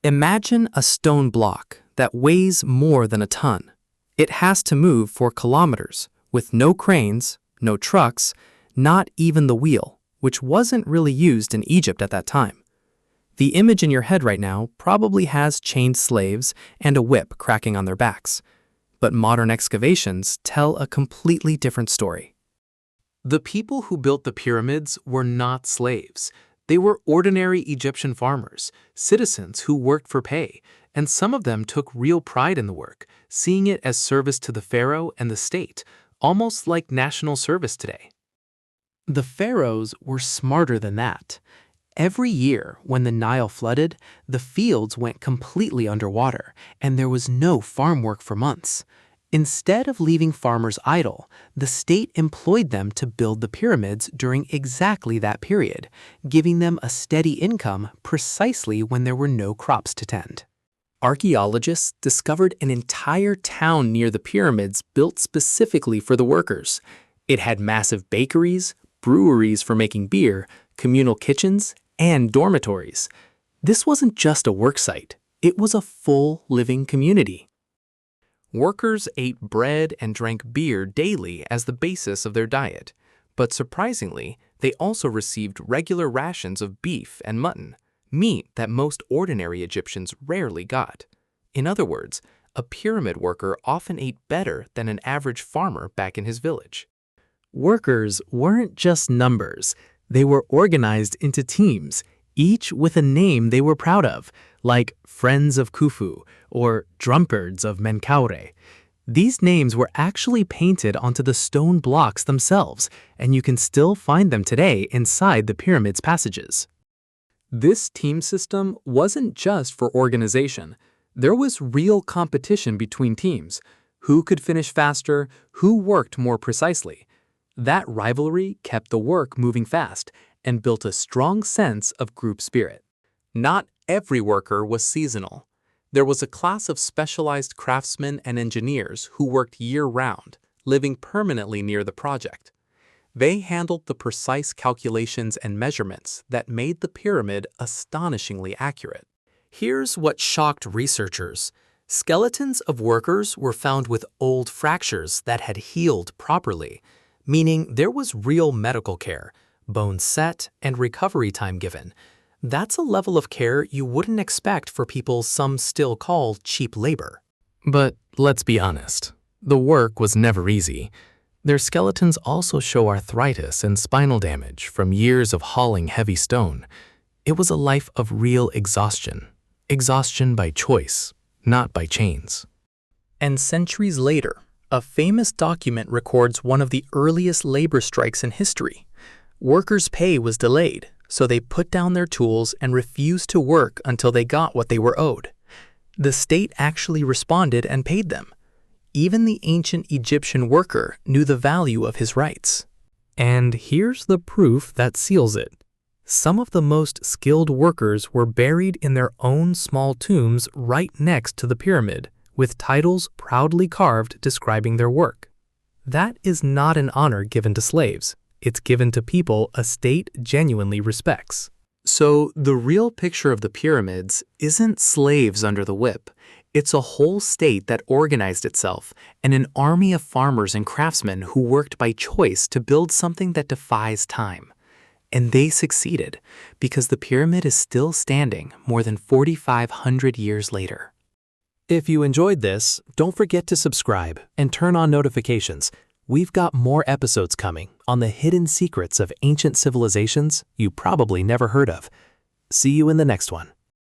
Imagine a stone block that weighs more than a ton. It has to move for kilometers, with no cranes, no trucks, not even the wheel, which wasn't really used in Egypt at that time. The image in your head right now probably has chained slaves and a whip cracking on their backs. But modern excavations tell a completely different story. The people who built the pyramids were not slaves. They were ordinary Egyptian farmers, citizens who worked for pay, and some of them took real pride in the work, seeing it as service to the pharaoh and the state, almost like national service today. The pharaohs were smarter than that. Every year, when the Nile flooded, the fields went completely underwater, and there was no farm work for months. Instead of leaving farmers idle, the state employed them to build the pyramids during exactly that period, giving them a steady income precisely when there were no crops to tend. Archaeologists discovered an entire town near the pyramids built specifically for the workers. It had massive bakeries, breweries for making beer, communal kitchens, and dormitories. This wasn't just a work site, it was a full living community. Workers ate bread and drank beer daily as the basis of their diet, but surprisingly, they also received regular rations of beef and mutton, meat that most ordinary Egyptians rarely got. In other words, a pyramid worker often ate better than an average farmer back in his village. Workers weren't just numbers. They were organized into teams, each with a name they were proud of, like Friends of Khufu or Drumpards of Menkaure. These names were actually painted onto the stone blocks themselves, and you can still find them today inside the pyramid's passages. This team system wasn't just for organization. There was real competition between teams. Who could finish faster? Who worked more precisely? That rivalry kept the work moving fast and built a strong sense of group spirit. Not every worker was seasonal. There was a class of specialized craftsmen and engineers who worked year-round, living permanently near the project. They handled the precise calculations and measurements that made the pyramid astonishingly accurate. Here's what shocked researchers. Skeletons of workers were found with old fractures that had healed properly, meaning there was real medical care, bones set, and recovery time given. That's a level of care you wouldn't expect for people some still call cheap labor. But let's be honest, the work was never easy. Their skeletons also show arthritis and spinal damage from years of hauling heavy stone. It was a life of real exhaustion. Exhaustion by choice, not by chains. And centuries later, a famous document records one of the earliest labor strikes in history. Workers' pay was delayed, so they put down their tools and refused to work until they got what they were owed. The state actually responded and paid them. Even the ancient Egyptian worker knew the value of his rights. And here's the proof that seals it. Some of the most skilled workers were buried in their own small tombs right next to the pyramid, with titles proudly carved describing their work. That is not an honor given to slaves. It's given to people a state genuinely respects. So the real picture of the pyramids isn't slaves under the whip. It's a whole state that organized itself and an army of farmers and craftsmen who worked by choice to build something that defies time. And they succeeded because the pyramid is still standing more than 4,500 years later. If you enjoyed this, don't forget to subscribe and turn on notifications. We've got more episodes coming on the hidden secrets of ancient civilizations you probably never heard of. See you in the next one.